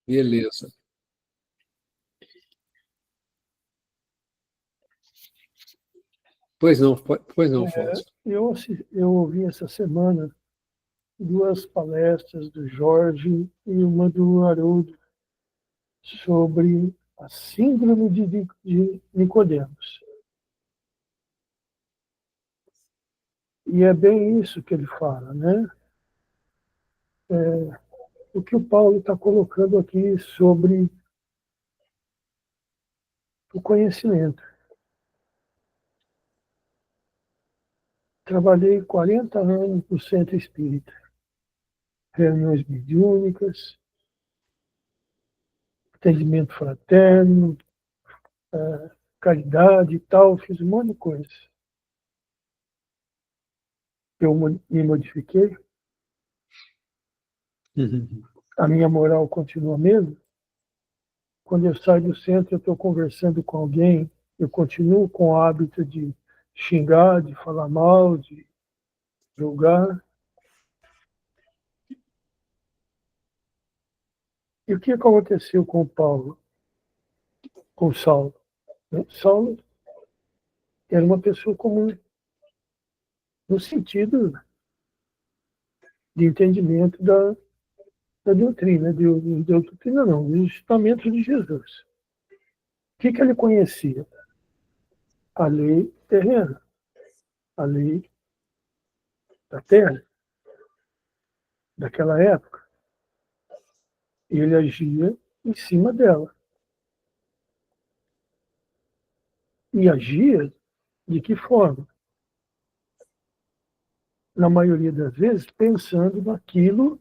Beleza. Pois não, Fausto. Eu ouvi essa semana 2 palestras do Jorge e uma do Haroldo sobre a síndrome de Nicodemos. E é bem isso que ele fala, né? O que o Paulo está colocando aqui sobre o conhecimento. Trabalhei 40 anos no Centro Espírita, reuniões mediúnicas, atendimento fraterno, caridade e tal, fiz um monte de coisa. Eu me modifiquei, a minha moral continua a mesma. Quando eu saio do centro, eu estou conversando com alguém, eu continuo com o hábito de xingar, de falar mal, de julgar. E o que aconteceu com o Paulo, com o Saulo? Saulo era uma pessoa comum, no sentido de entendimento da doutrina, da doutrina não, dos ensinamentos de Jesus. O que ele conhecia? A lei terrena, a lei da terra, daquela época. E ele agia em cima dela. E agia de que forma? Na maioria das vezes, pensando naquilo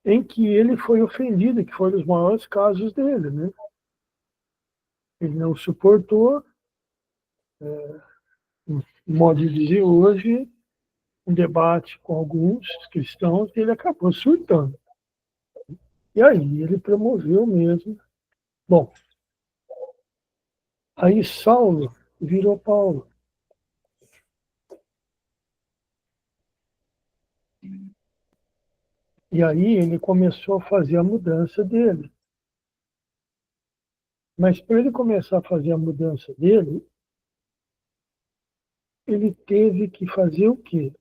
em que ele foi ofendido, que foi um dos maiores casos dele, né? Ele não suportou, modo de dizer hoje, um debate com alguns cristãos, e ele acabou surtando. E aí ele promoveu mesmo. Bom, aí Saulo virou Paulo. E aí ele começou a fazer a mudança dele. Mas para ele começar a fazer a mudança dele, ele teve que fazer o quê?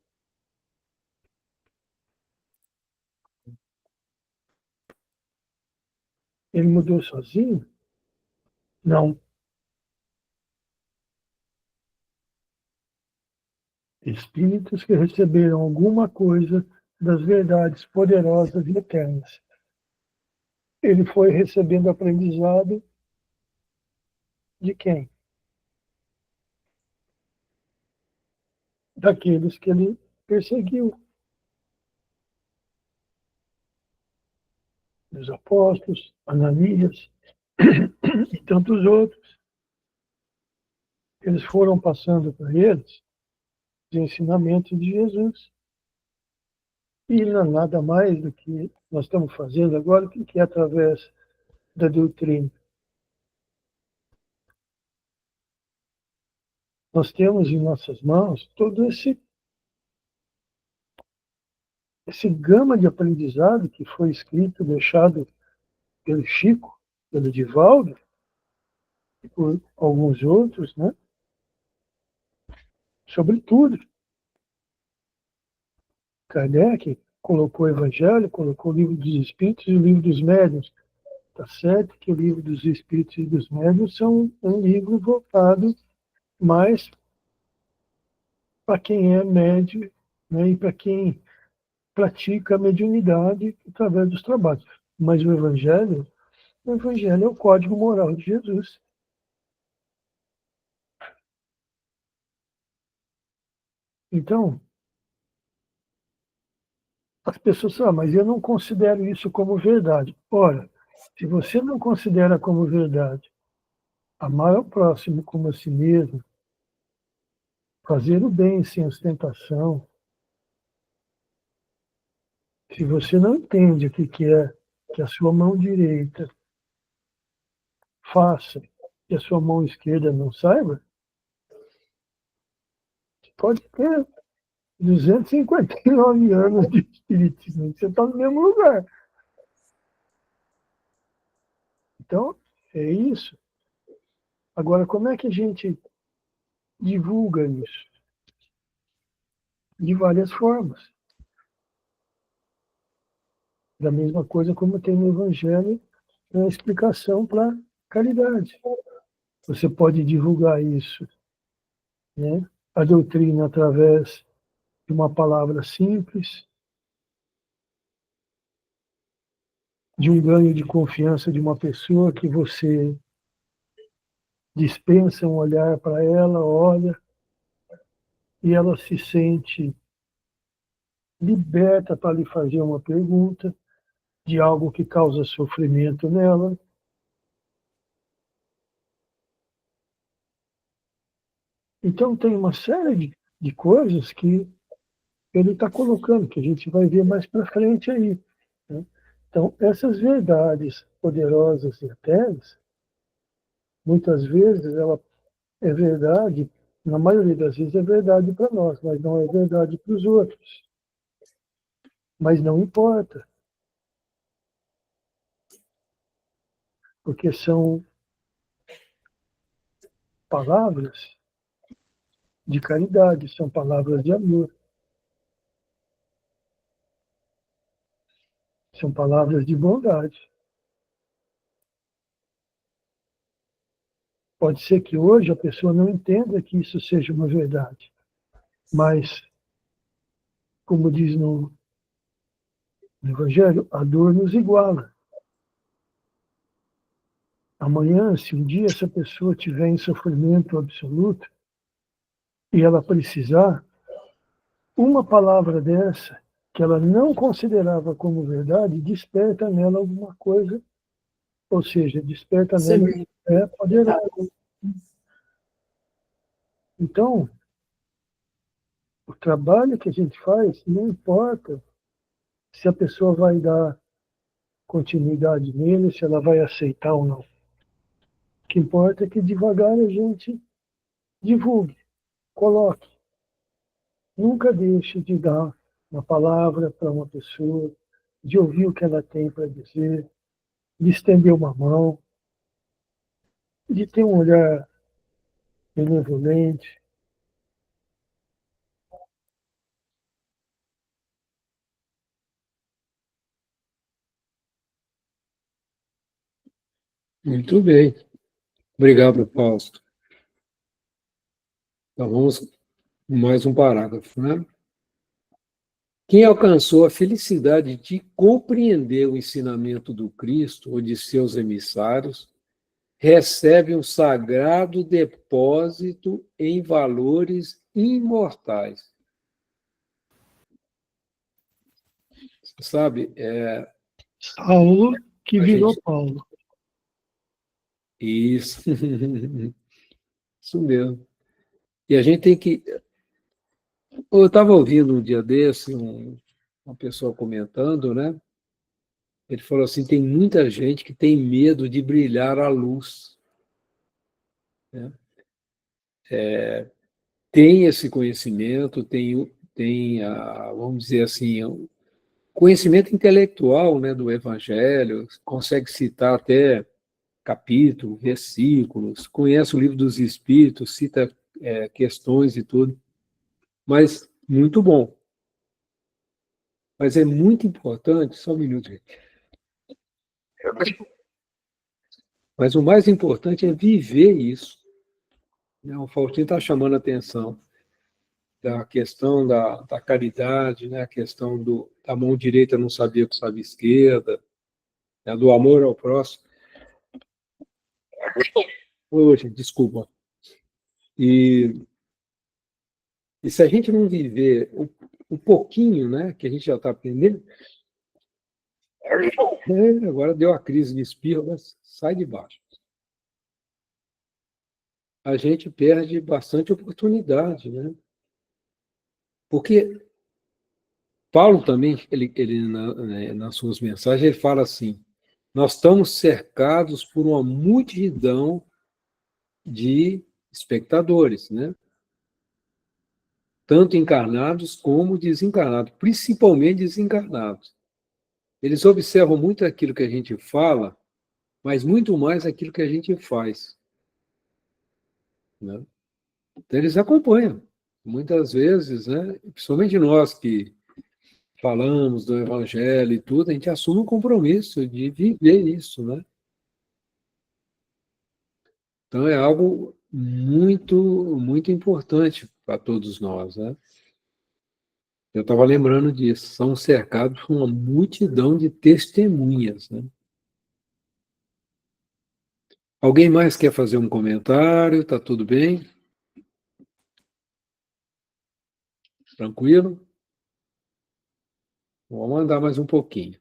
Ele mudou sozinho? Não. Espíritos que receberam alguma coisa das verdades poderosas e eternas. Ele foi recebendo aprendizado de quem? Daqueles que ele perseguiu. Dos apóstolos, Ananias e tantos outros. Eles foram passando para eles os ensinamentos de Jesus. E não é nada mais do que nós estamos fazendo agora, que é através da doutrina. Nós temos em nossas mãos todo esse gama de aprendizado que foi escrito, deixado pelo Chico, pelo Divaldo, e por alguns outros, né? Sobre tudo. Kardec colocou o Evangelho, colocou o Livro dos Espíritos e o Livro dos Médiuns. Está certo que o Livro dos Espíritos e dos Médiuns são um livro voltado mais para quem é médio, né? E para quem pratica a mediunidade através dos trabalhos. Mas o Evangelho é o código moral de Jesus. Então, as pessoas falam, mas eu não considero isso como verdade. Ora, se você não considera como verdade amar ao próximo como a si mesmo, fazer o bem sem ostentação, se você não entende o que é que a sua mão direita faça e a sua mão esquerda não saiba, pode ter 259 anos de espiritismo, você está no mesmo lugar. Então, é isso. Agora, como é que a gente divulga isso? De várias formas. Da mesma coisa como tem no Evangelho uma explicação para caridade. Você pode divulgar isso, né? A doutrina através de uma palavra simples, de um ganho de confiança de uma pessoa que você dispensa um olhar para ela, olha, e ela se sente liberta para lhe fazer uma pergunta de algo que causa sofrimento nela. Então, tem uma série de coisas que ele está colocando, que a gente vai ver mais para frente aí. Né? Então, essas verdades poderosas e eternas, muitas vezes ela é verdade, na maioria das vezes é verdade para nós, mas não é verdade para os outros. Mas não importa, porque são palavras de caridade, são palavras de amor, são palavras de bondade. Pode ser que hoje a pessoa não entenda que isso seja uma verdade, mas, como diz no Evangelho, a dor nos iguala. Amanhã, se um dia essa pessoa tiver em sofrimento absoluto e ela precisar, uma palavra dessa, que ela não considerava como verdade, desperta nela alguma coisa, ou seja, desperta nela é poderosa. Então, o trabalho que a gente faz, não importa se a pessoa vai dar continuidade nele, se ela vai aceitar ou não. O que importa é que devagar a gente divulgue, coloque. Nunca deixe de dar uma palavra para uma pessoa, de ouvir o que ela tem para dizer, de estender uma mão, de ter um olhar benevolente. Muito bem. Obrigado, Fausto. Então, vamos mais um parágrafo, né? Quem alcançou a felicidade de compreender o ensinamento do Cristo ou de seus emissários, recebe um sagrado depósito em valores imortais. Sabe, Saulo que a virou gente... Paulo. Isso. Isso mesmo. E a gente tem que... Eu estava ouvindo um dia desse uma pessoa comentando, né? Ele falou assim, tem muita gente que tem medo de brilhar à luz, né? Tem esse conhecimento, vamos dizer assim, o conhecimento intelectual, né, do Evangelho, consegue citar até capítulo, versículos, conhece o livro dos Espíritos, cita questões e tudo, mas muito bom. Mas é muito importante, só um minuto, gente. Mas o mais importante é viver isso. O Faustinho está chamando a atenção da questão da caridade, né? A questão da mão direita não saber o que sabe a esquerda, né? Do amor ao próximo. Hoje, desculpa. E se a gente não viver um pouquinho, né, que a gente já está aprendendo, agora deu a crise de espirro, mas sai de baixo. A gente perde bastante oportunidade, né? Porque Paulo também, nas suas mensagens, ele fala assim, nós estamos cercados por uma multidão de espectadores, né? Tanto encarnados como desencarnados, principalmente desencarnados. Eles observam muito aquilo que a gente fala mas muito mais aquilo que a gente faz, né? Então, eles acompanham. Muitas vezes, né, principalmente nós que falamos do evangelho e tudo, a gente assume um compromisso de viver isso, né? Então é algo muito importante para todos nós, né? Eu estava lembrando disso, são cercados por uma multidão de testemunhas, né? Alguém mais quer fazer um comentário? Tá tudo bem? Tranquilo? Vamos andar mais um pouquinho.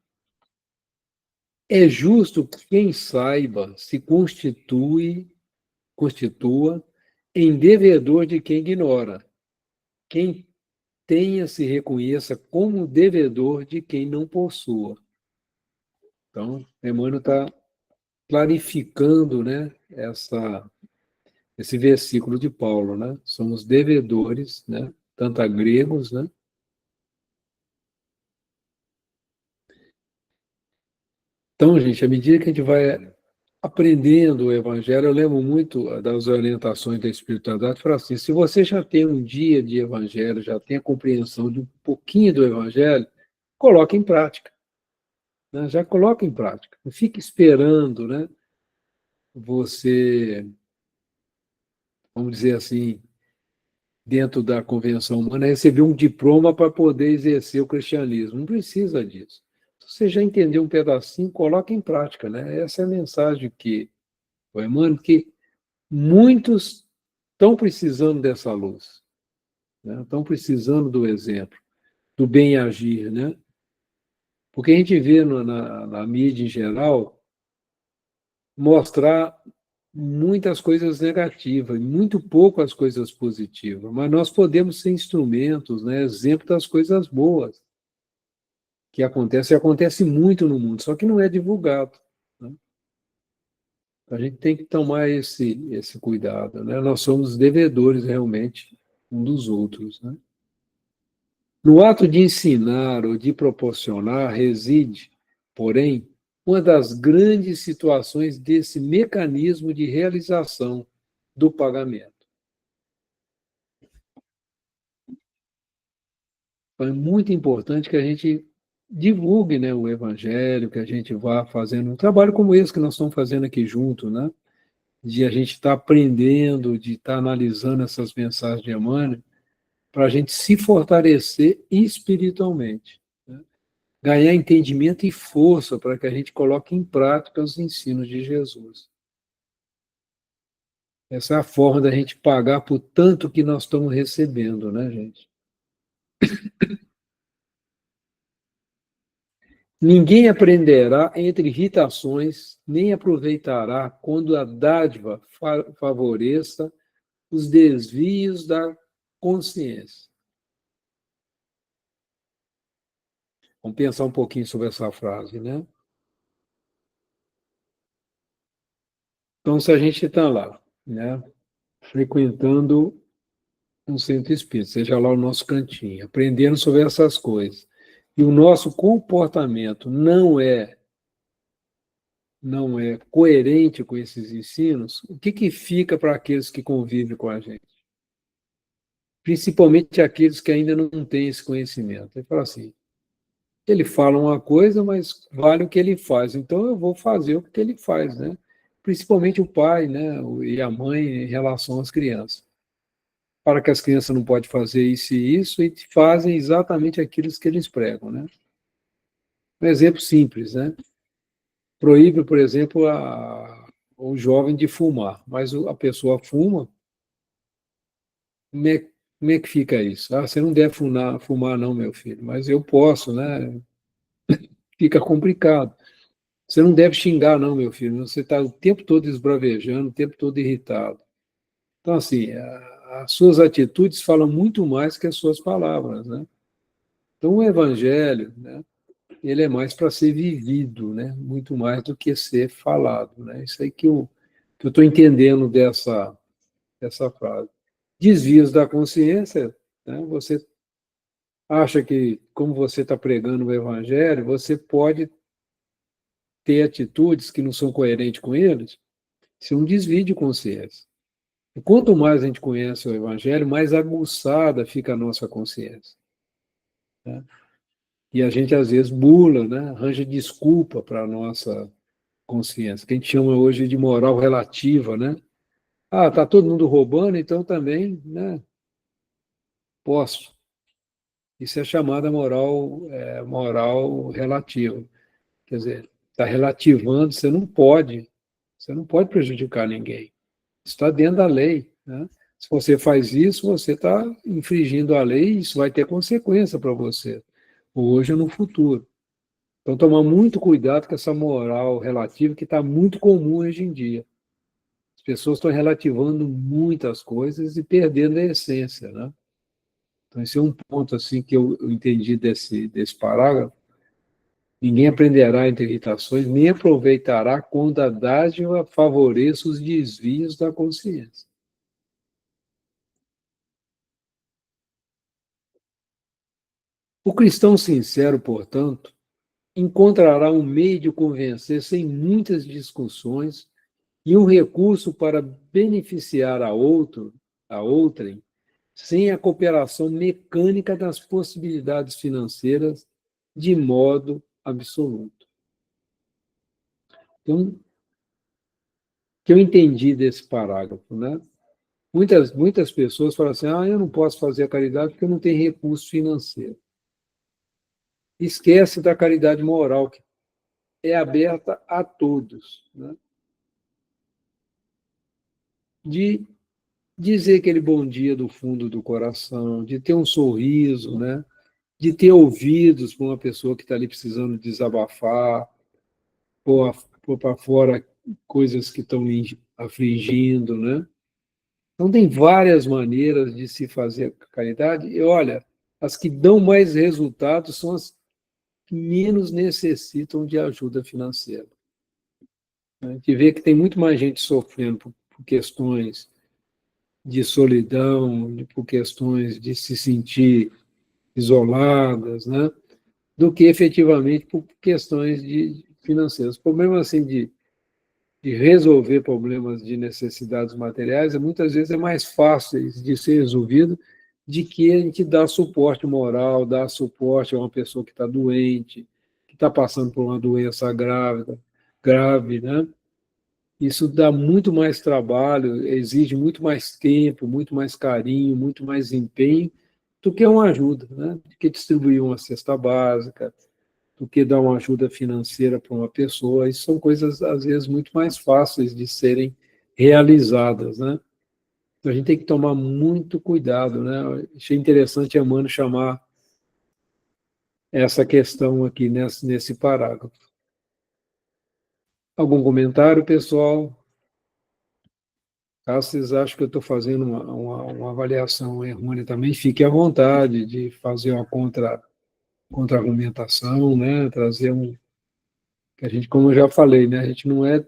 É justo que quem saiba se constitua em devedor de quem ignora. Quem tenha se reconheça como devedor de quem não possua. Então, Emmanuel está clarificando, né, esse versículo de Paulo, né? Somos devedores, né, tanto a gregos, né? Então, gente, à medida que a gente vai aprendendo o Evangelho, eu lembro muito das orientações da espiritualidade, fala assim, se você já tem um dia de Evangelho, já tem a compreensão de um pouquinho do Evangelho, coloque em prática, né? Já coloque em prática. Não fique esperando, né, você, vamos dizer assim, dentro da convenção humana, receber um diploma para poder exercer o cristianismo. Não precisa disso. Se você já entendeu um pedacinho, coloque em prática, né? Essa é a mensagem que o Emmanuel, que muitos estão precisando dessa luz, né? Estão precisando do exemplo, do bem agir, né? Porque a gente vê na mídia em geral mostrar muitas coisas negativas, muito pouco as coisas positivas, mas nós podemos ser instrumentos, né, exemplo das coisas boas que acontecem, e acontece muito no mundo, só que não é divulgado, né? A gente tem que tomar esse cuidado, né? Nós somos devedores realmente um dos outros, né? No ato de ensinar ou de proporcionar reside, porém, uma das grandes situações desse mecanismo de realização do pagamento. Então, é muito importante que a gente divulgue, né, o evangelho, que a gente vá fazendo um trabalho como esse que nós estamos fazendo aqui junto, né? De a gente estar aprendendo, de estar analisando essas mensagens de Emmanuel, para a gente se fortalecer espiritualmente, né? Ganhar entendimento e força para que a gente coloque em prática os ensinos de Jesus. Essa é a forma da gente pagar por tanto que nós estamos recebendo, né, gente? Ninguém aprenderá entre irritações, nem aproveitará quando a dádiva favoreça os desvios da consciência. Vamos pensar um pouquinho sobre essa frase, né? Então, se a gente está lá, né, frequentando um centro espírita, seja lá o nosso cantinho, aprendendo sobre essas coisas, e o nosso comportamento não é coerente com esses ensinos, o que que fica para aqueles que convivem com a gente? Principalmente aqueles que ainda não têm esse conhecimento. Ele fala assim, ele fala uma coisa, mas vale o que ele faz, então eu vou fazer o que ele faz, né? Principalmente o pai, né, e a mãe em relação às crianças. Para que as crianças não podem fazer isso e fazem exatamente aquilo que eles pregam, né? Um exemplo simples, né? Proíbe, por exemplo, o jovem de fumar, mas a pessoa fuma, como é que fica isso? Ah, você não deve fumar não, meu filho, mas eu posso, né? Fica complicado. Você não deve xingar não, meu filho, você está o tempo todo esbravejando, o tempo todo irritado. Então, assim, as suas atitudes falam muito mais que as suas palavras, né? Então, o evangelho, né, ele é mais para ser vivido, né? Muito mais do que ser falado, né? Isso aí que eu estou entendendo dessa frase. Desvios da consciência, né? Você acha que, como você está pregando o evangelho, você pode ter atitudes que não são coerentes com eles, isso é um desvio de consciência. E quanto mais a gente conhece o Evangelho, mais aguçada fica a nossa consciência. Né? E a gente, às vezes, bula, né? Arranja desculpa para a nossa consciência, que a gente chama hoje de moral relativa, né? Ah, está todo mundo roubando, então também, né? Posso. Isso é chamada moral relativa. Quer dizer, está relativando, você não pode prejudicar ninguém. Está dentro da lei. Né? Se você faz isso, você está infringindo a lei e isso vai ter consequência para você, hoje ou no futuro. Então, tomar muito cuidado com essa moral relativa que está muito comum hoje em dia. As pessoas estão relativando muitas coisas e perdendo a essência. Né? Então, esse é um ponto assim, que eu entendi desse parágrafo. Ninguém aprenderá entre irritações, nem aproveitará quando a dádiva favoreça os desvios da consciência. O cristão sincero, portanto, encontrará um meio de convencer sem muitas discussões e um recurso para beneficiar a outrem, sem a cooperação mecânica das possibilidades financeiras de modo absoluto. Então, o que eu entendi desse parágrafo, né? Muitas pessoas falam assim, eu não posso fazer a caridade porque eu não tenho recurso financeiro. Esquece da caridade moral, que é aberta a todos. Né? De dizer aquele bom dia do fundo do coração, de ter um sorriso, né? De ter ouvidos para uma pessoa que está ali precisando desabafar, pôr para fora coisas que estão lhe afligindo. Né? Então, tem várias maneiras de se fazer caridade, e olha, as que dão mais resultados são as que menos necessitam de ajuda financeira. A gente vê que tem muito mais gente sofrendo por questões de solidão, por questões de se sentir isoladas, né? Do que efetivamente por questões financeiras. O problema assim, de resolver problemas de necessidades materiais muitas vezes é mais fácil de ser resolvido de que a gente dá suporte moral, dá suporte a uma pessoa que está doente, que está passando por uma doença grave, né? Isso dá muito mais trabalho, exige muito mais tempo, muito mais carinho, muito mais empenho do que uma ajuda, né? Do que distribuir uma cesta básica, do que dar uma ajuda financeira para uma pessoa. Isso são coisas, às vezes, muito mais fáceis de serem realizadas, né? Então, a gente tem que tomar muito cuidado, né? Achei interessante a Mano chamar essa questão aqui nesse parágrafo. Algum comentário, pessoal? Caso vocês acham que eu estou fazendo uma avaliação errônea também, fique à vontade de fazer uma contra-argumentação, né? Trazer que a gente, como eu já falei, né? A gente não é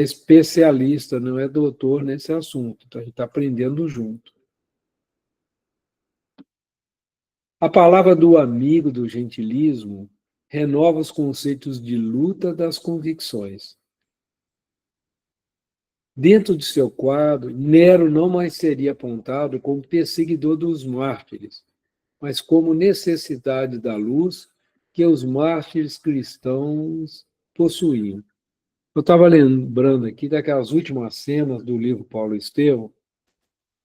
especialista, não é doutor nesse assunto, então a gente está aprendendo junto. A palavra do amigo do gentilismo renova os conceitos de luta das convicções. Dentro de seu quadro, Nero não mais seria apontado como perseguidor dos mártires, mas como necessidade da luz que os mártires cristãos possuíam. Eu estava lembrando aqui daquelas últimas cenas do livro Paulo e Estevão,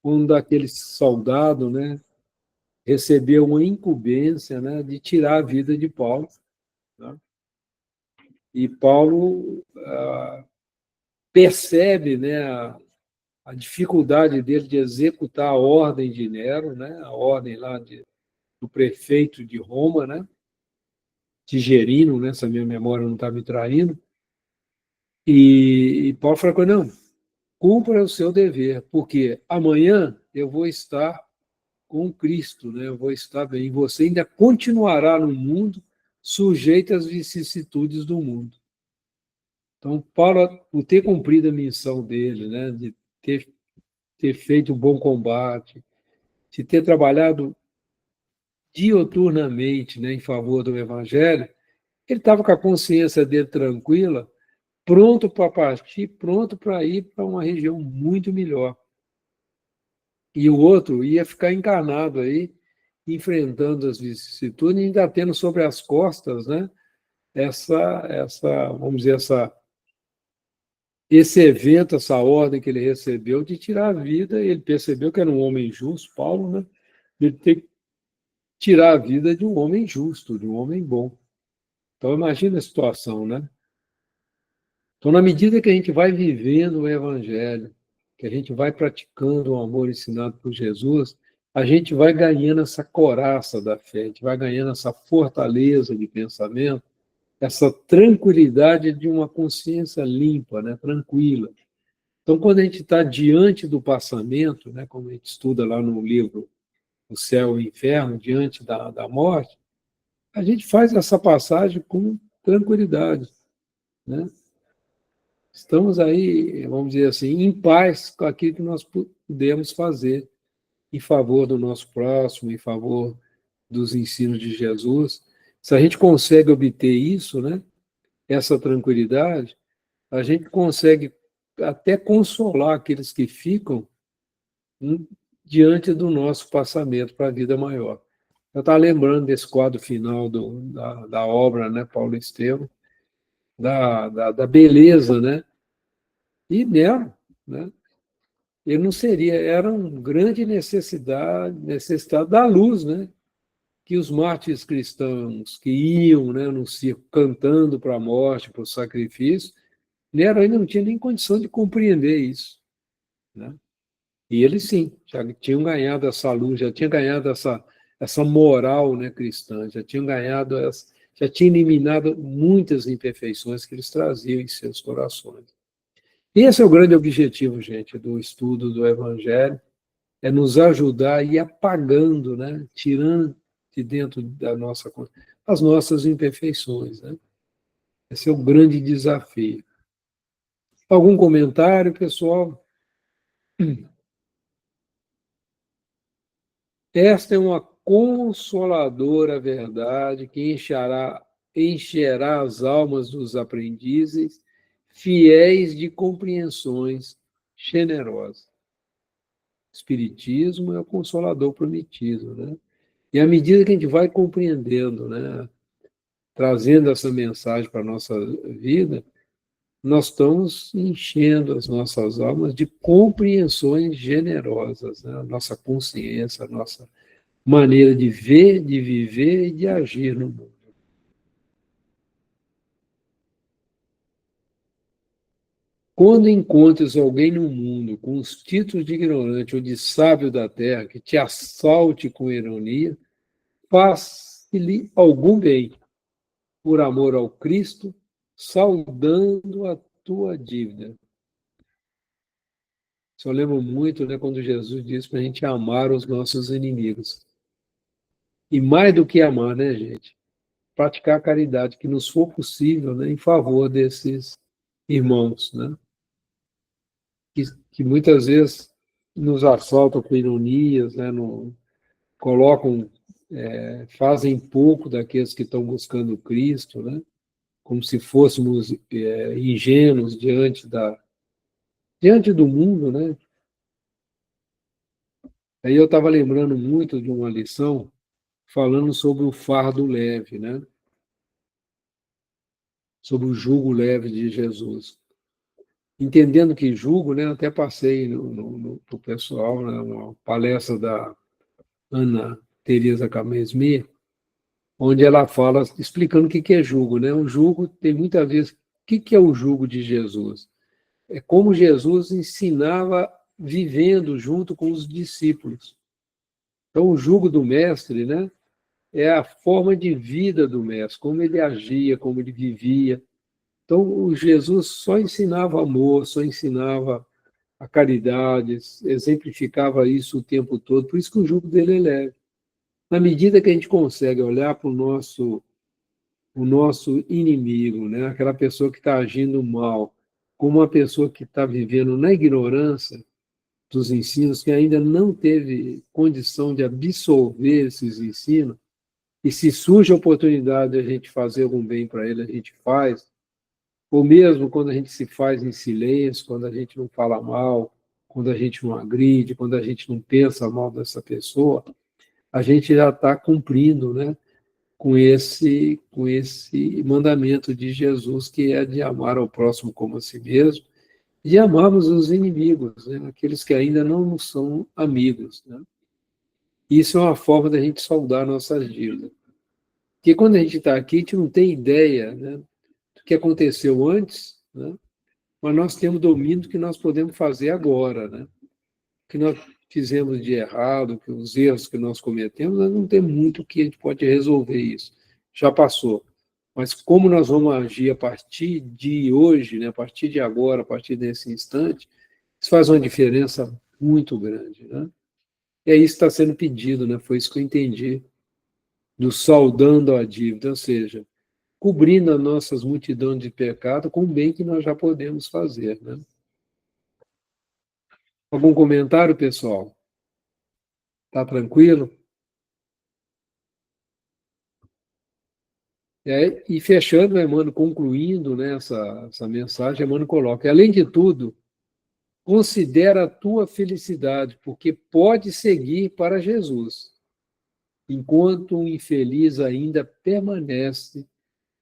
onde aquele soldado, né, recebeu uma incumbência, né, de tirar a vida de Paulo. Né? E Paulo percebe, né, a dificuldade dele de executar a ordem de Nero, né, a ordem lá do prefeito de Roma, né, Tigerino, né, se a minha memória não está me traindo. E Paulo falou, não, cumpra o seu dever, porque amanhã eu vou estar com Cristo, né? Eu vou estar bem. E você ainda continuará no mundo sujeito às vicissitudes do mundo. Então, Paulo, por ter cumprido a missão dele, né, de ter feito um bom combate, de ter trabalhado dioturnamente, né, em favor do Evangelho, Ele estava com a consciência dele tranquila, pronto para partir, pronto para ir para uma região muito melhor. E o outro ia ficar encarnado aí, enfrentando as vicissitudes e ainda tendo sobre as costas, né, vamos dizer, esse evento, essa ordem que ele recebeu de tirar a vida. Ele percebeu que era um homem justo, Paulo, né? Ele tem que tirar a vida de um homem justo, de um homem bom. Então, imagina a situação, né? Então, na medida que a gente vai vivendo o Evangelho, que a gente vai praticando o amor ensinado por Jesus, a gente vai ganhando essa coraça da fé, a gente vai ganhando essa fortaleza de pensamento, essa tranquilidade de uma consciência limpa, né? Tranquila. Então, quando a gente está diante do passamento, né? Como a gente estuda lá no livro O Céu e o Inferno, diante da morte, a gente faz essa passagem com tranquilidade, né? Estamos aí, vamos dizer assim, em paz com aquilo que nós podemos fazer em favor do nosso próximo, em favor dos ensinos de Jesus. Se a gente consegue obter isso, né, essa tranquilidade, a gente consegue até consolar aqueles que ficam, diante do nosso passamento para a vida maior. Eu estava lembrando desse quadro final da obra, né, Paulo Estevam, da beleza, né? E nela, né? Ele não seria, era uma grande necessidade da luz, né? Que os mártires cristãos que iam, né, no circo cantando para a morte, para o sacrifício, Nero ainda não tinha nem condição de compreender isso, né? E eles sim, já tinham ganhado essa luz, já tinham ganhado essa moral, né, cristã, já tinham ganhado, já tinham eliminado muitas imperfeições que eles traziam em seus corações. E esse é o grande objetivo, gente, do estudo do Evangelho, é nos ajudar a ir apagando, né, tirando de dentro as nossas imperfeições, né? Esse é o grande desafio. Algum comentário, pessoal? Esta é uma consoladora verdade que encherá as almas dos aprendizes, fiéis de compreensões generosas. O Espiritismo é o consolador prometido, né? E à medida que a gente vai compreendendo, né, trazendo essa mensagem para a nossa vida, nós estamos enchendo as nossas almas de compreensões generosas, né? A nossa consciência, a nossa maneira de ver, de viver e de agir no mundo. Quando encontres alguém no mundo com os títulos de ignorante ou de sábio da terra que te assalte com ironia, faça-lhe algum bem, por amor ao Cristo, saudando a tua dívida. Isso eu lembro muito, né, quando Jesus disse para a gente amar os nossos inimigos. E mais do que amar, né, gente? Praticar a caridade que nos for possível, né, em favor desses irmãos, né? Que muitas vezes nos assaltam com ironias, né, colocam, fazem pouco daqueles que estão buscando Cristo, né? Como se fôssemos ingênuos diante do mundo, né? Aí eu estava lembrando muito de uma lição falando sobre o fardo leve, né? Sobre o jugo leve de Jesus. Entendendo que jugo, né? Até passei para o pessoal, né, uma palestra da Ana Teresa Camesmir, onde ela fala, explicando o que é jugo, né? O jugo tem muitas vezes, o que é o jugo de Jesus? É como Jesus ensinava vivendo junto com os discípulos. Então, o jugo do mestre, né, é a forma de vida do mestre, como ele agia, como ele vivia. Então, o Jesus só ensinava amor, só ensinava a caridade, exemplificava isso o tempo todo, por isso que o jugo dele é leve. Na medida que a gente consegue olhar para o nosso inimigo, né, aquela pessoa que está agindo mal, como uma pessoa que está vivendo na ignorância dos ensinos, que ainda não teve condição de absorver esses ensinos, e se surge a oportunidade de a gente fazer algum bem para ele, a gente faz, ou mesmo quando a gente se faz em silêncio, quando a gente não fala mal, quando a gente não agride, quando a gente não pensa mal dessa pessoa, a gente já está cumprindo, né, com esse mandamento de Jesus, que é de amar ao próximo como a si mesmo, e amarmos os inimigos, né, aqueles que ainda não são amigos, né? Isso é uma forma da gente saldar nossas dívidas. Porque quando a gente está aqui, a gente não tem ideia, né, do que aconteceu antes, né, mas nós temos domínio do que nós podemos fazer agora, né? O que nós fizemos de errado, que os erros que nós cometemos, nós não tem muito que a gente pode resolver isso. Já passou. Mas como nós vamos agir a partir de hoje, né, a partir de agora, a partir desse instante, isso faz uma diferença muito grande, né? E é isso que está sendo pedido, né? Foi isso que eu entendi do saldando a dívida, ou seja, cobrindo as nossas multidões de pecado com o bem que nós já podemos fazer, né? Algum comentário, pessoal? Tá tranquilo? E fechando, Emmanuel, concluindo, né, essa mensagem, Emmanuel coloca: além de tudo, considera a tua felicidade, porque pode seguir para Jesus, enquanto o infeliz ainda permanece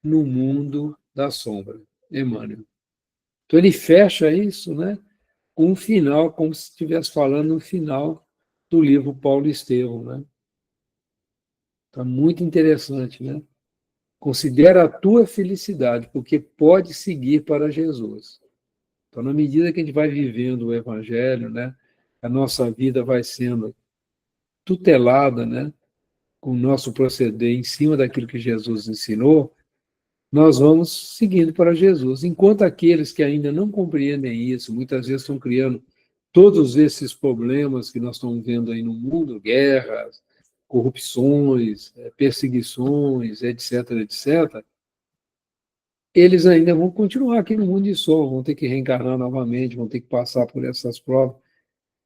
no mundo da sombra. Emmanuel. Então ele fecha isso, né, com um final, como se estivesse falando no final do livro Paulo e Estevão, né? Está muito interessante, né? Considera a tua felicidade, porque pode seguir para Jesus. Então, na medida que a gente vai vivendo o Evangelho, né, a nossa vida vai sendo tutelada, né, com o nosso proceder em cima daquilo que Jesus ensinou, nós vamos seguindo para Jesus. Enquanto aqueles que ainda não compreendem isso, muitas vezes estão criando todos esses problemas que nós estamos vendo aí no mundo, guerras, corrupções, perseguições, etc., etc., eles ainda vão continuar aqui no mundo de sol, vão ter que reencarnar novamente, vão ter que passar por essas provas.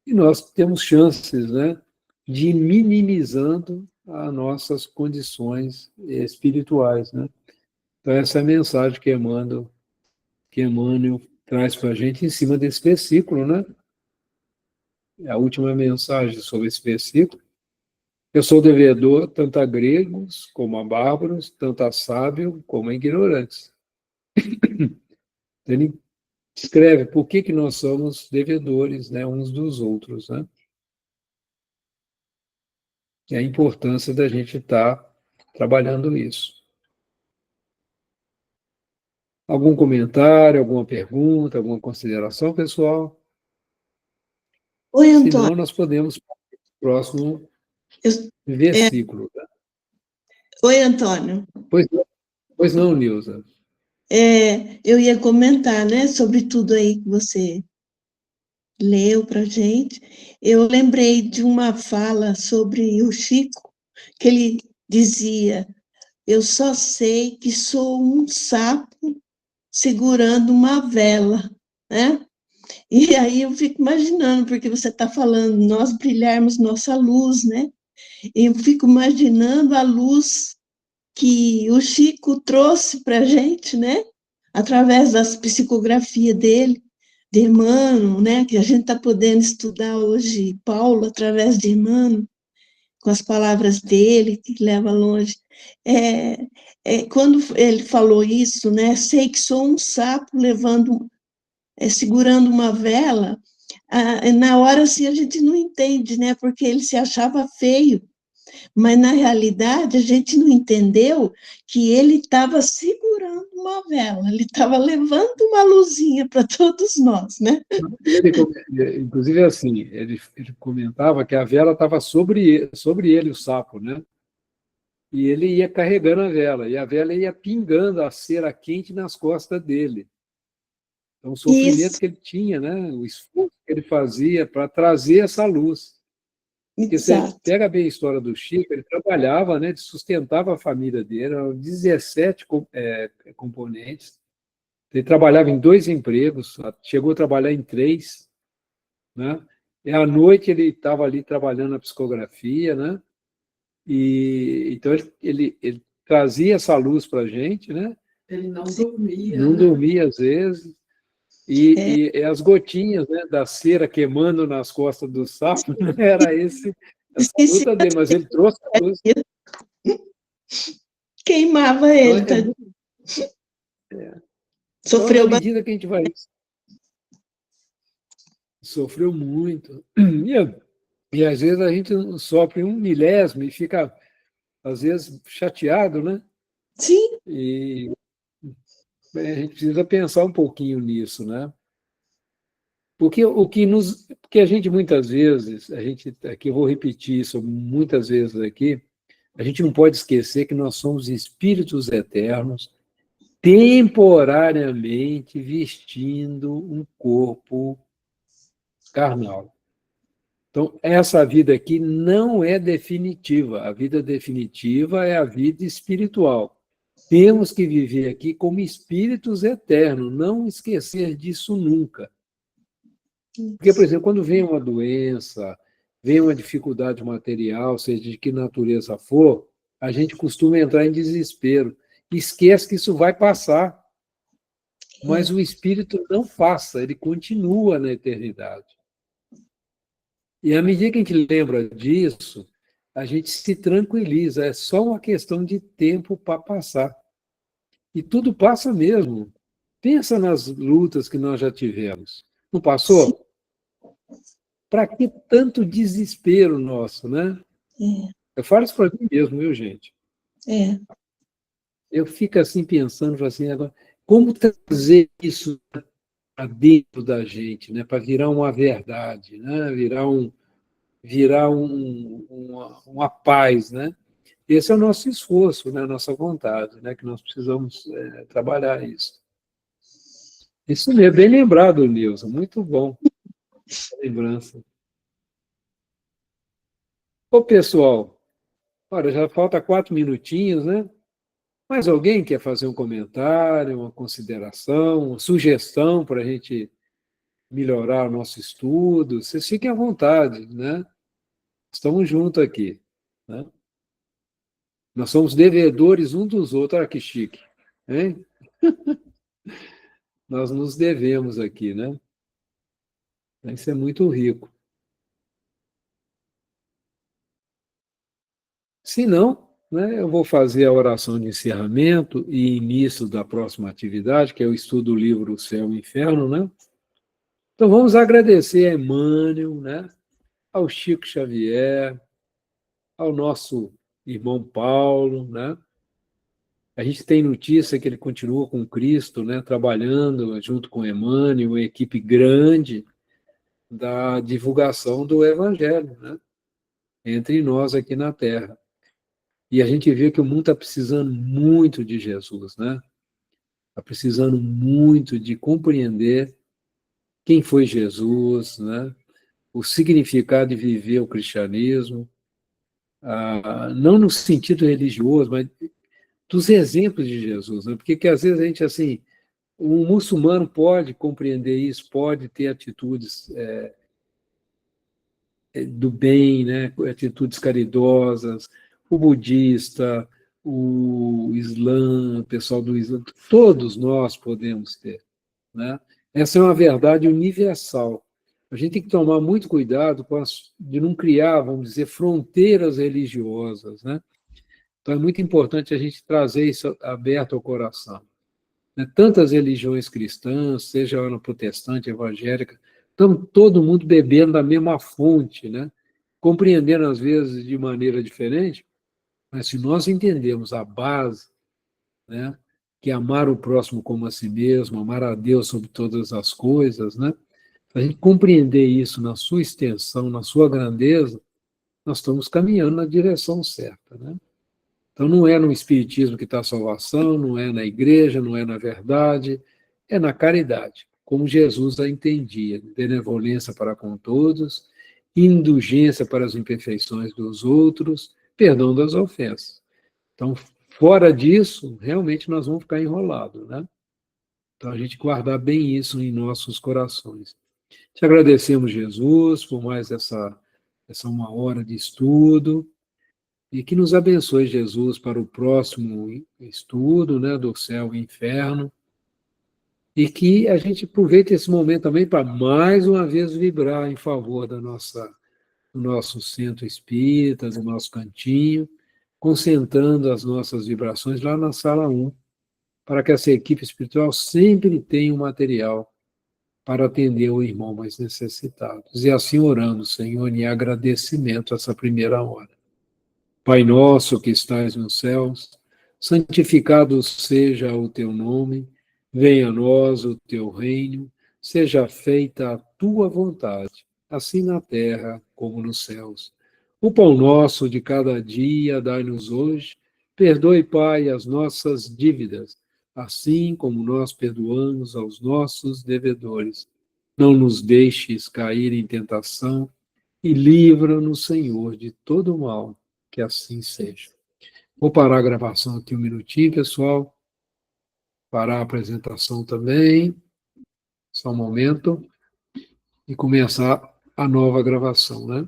E nós temos chances, né, de ir minimizando as nossas condições espirituais, né? Então, essa é a mensagem que Emmanuel traz para a gente em cima desse versículo, né? É a última mensagem sobre esse versículo. Eu sou devedor tanto a gregos como a bárbaros, tanto a sábios como a ignorantes. Ele escreve por que nós somos devedores, né, uns dos outros, né? E a importância da gente estar trabalhando isso. Algum comentário, alguma pergunta, alguma consideração, pessoal? Oi, Antônio. Senão, nós podemos para o próximo Eu- versículo. Né? Oi, Antônio. Pois não, Nilza. Eu ia comentar, né, sobre tudo aí que você leu para gente. Eu lembrei de uma fala sobre o Chico, que ele dizia: eu só sei que sou um sapo segurando uma vela, né? E aí eu fico imaginando, porque você está falando, nós brilharmos nossa luz, né? Eu fico imaginando a luz que o Chico trouxe para a gente, né? Através das psicografias dele, de Emmanuel, né? Que a gente está podendo estudar hoje Paulo através de Emmanuel, com as palavras dele, que leva longe. Quando ele falou isso, né? Sei que sou um sapo levando, segurando uma vela. Na hora assim a gente não entende, né? Porque ele se achava feio, mas na realidade a gente não entendeu que ele estava segurando uma vela, ele estava levando uma luzinha para todos nós, né? Inclusive, assim, ele comentava que a vela estava sobre ele, o sapo, né? E ele ia carregando a vela, e a vela ia pingando a cera quente nas costas dele. Então, o sofrimento Isso, que ele tinha, né? O esforço que ele fazia para trazer essa luz. Porque você exato. pega bem a história do Chico, ele trabalhava, né, ele sustentava a família dele, eram 17 componentes. Ele trabalhava em 2 empregos, chegou a trabalhar em 3, né? E à noite ele estava ali trabalhando na psicografia, né? E então ele trazia essa luz para a gente, né? Ele não dormia. Não né? dormia às vezes. E as gotinhas, né, da cera queimando nas costas do sapo, né, era essa Esqueci, luta dele, mas ele trouxe a luz. queimava Então, ele, tá? então, Sofreu à bastante. medida que a gente vai... Sofreu muito. E às vezes a gente sofre um milésimo e fica, às vezes, chateado, né? Sim, E a gente precisa pensar um pouquinho nisso, né? Porque a gente muitas vezes, aqui eu vou repetir isso muitas vezes aqui, a gente não pode esquecer que nós somos espíritos eternos, temporariamente vestindo um corpo carnal. Então, essa vida aqui não é definitiva. A vida definitiva é a vida espiritual. Temos que viver aqui como espíritos eternos, não esquecer disso nunca. Porque, por exemplo, quando vem uma doença, vem uma dificuldade material, seja de que natureza for, a gente costuma entrar em desespero. Esquece que isso vai passar. Mas o espírito não passa, ele continua na eternidade. E à medida que a gente lembra disso, a gente se tranquiliza, é só uma questão de tempo para passar. E tudo passa mesmo. Pensa nas lutas que nós já tivemos. Não passou? Para que tanto desespero nosso, né? Eu falo isso para mim mesmo, viu, gente? Eu fico assim pensando, assim, agora, como trazer isso para dentro da gente, né? Para virar uma verdade, né? Virar uma paz, né? Esse é o nosso esforço, né? A nossa vontade, né? Que nós precisamos trabalhar isso. Isso mesmo, bem lembrado, Nilson, muito bom a lembrança. Ô, pessoal, olha, já falta 4 minutinhos, né? Mais alguém quer fazer um comentário, uma consideração, uma sugestão para a gente melhorar o nosso estudo? Vocês fiquem à vontade, né? Estamos juntos aqui, né? Nós somos devedores um dos outros. Olha que chique, hein? Nós nos devemos aqui, né? Isso é muito rico. Se não, né, eu vou fazer a oração de encerramento e início da próxima atividade, que é o estudo do livro Céu e Inferno, né? Então vamos agradecer a Emmanuel, né? Ao Chico Xavier, ao nosso irmão Paulo, né? A gente tem notícia que ele continua com Cristo, né? Trabalhando junto com Emmanuel, uma equipe grande da divulgação do Evangelho, né? Entre nós aqui na Terra. E a gente vê que o mundo está precisando muito de Jesus, né? Está precisando muito de compreender quem foi Jesus, né? O significado de viver o cristianismo, não no sentido religioso, mas dos exemplos de Jesus, né? Porque que às vezes a gente, assim, um muçulmano pode compreender isso, pode ter atitudes do bem, né? Atitudes caridosas, o budista, o islã, o pessoal do islã, todos nós podemos ter, né? Essa é uma verdade universal. A gente tem que tomar muito cuidado de não criar, vamos dizer, fronteiras religiosas, né? Então é muito importante a gente trazer isso aberto ao coração. Tantas religiões cristãs, seja ela protestante, evangélica, estão todo mundo bebendo da mesma fonte, né? Compreendendo às vezes de maneira diferente, mas se nós entendemos a base, né, que é amar o próximo como a si mesmo, amar a Deus sobre todas as coisas, né? Se a gente compreender isso na sua extensão, na sua grandeza, nós estamos caminhando na direção certa, né? Então, não é no Espiritismo que está a salvação, não é na igreja, não é na verdade, é na caridade, como Jesus a entendia, benevolência para com todos, indulgência para as imperfeições dos outros, perdão das ofensas. Então, fora disso, realmente nós vamos ficar enrolados, né? Então, a gente guardar bem isso em nossos corações. Te agradecemos, Jesus, por mais essa 1 hora de estudo, E que nos abençoe, Jesus, para o próximo estudo, né, do céu e inferno, e que a gente aproveite esse momento também para mais uma vez vibrar em favor do nosso centro espírita, do nosso cantinho, concentrando as nossas vibrações lá na sala 1, para que essa equipe espiritual sempre tenha um material para atender o irmão mais necessitado. E assim oramos, Senhor, em agradecimento a essa primeira hora. Pai nosso que estais nos céus, santificado seja o teu nome, venha a nós o teu reino, seja feita a tua vontade, assim na terra como nos céus. O pão nosso de cada dia dai-nos hoje, perdoe, Pai, as nossas dívidas, assim como nós perdoamos aos nossos devedores. Não nos deixes cair em tentação e livra-nos, Senhor, de todo mal, que assim seja. Vou parar a gravação aqui um minutinho, pessoal. Parar a apresentação também, só um momento, e começar a nova gravação, né?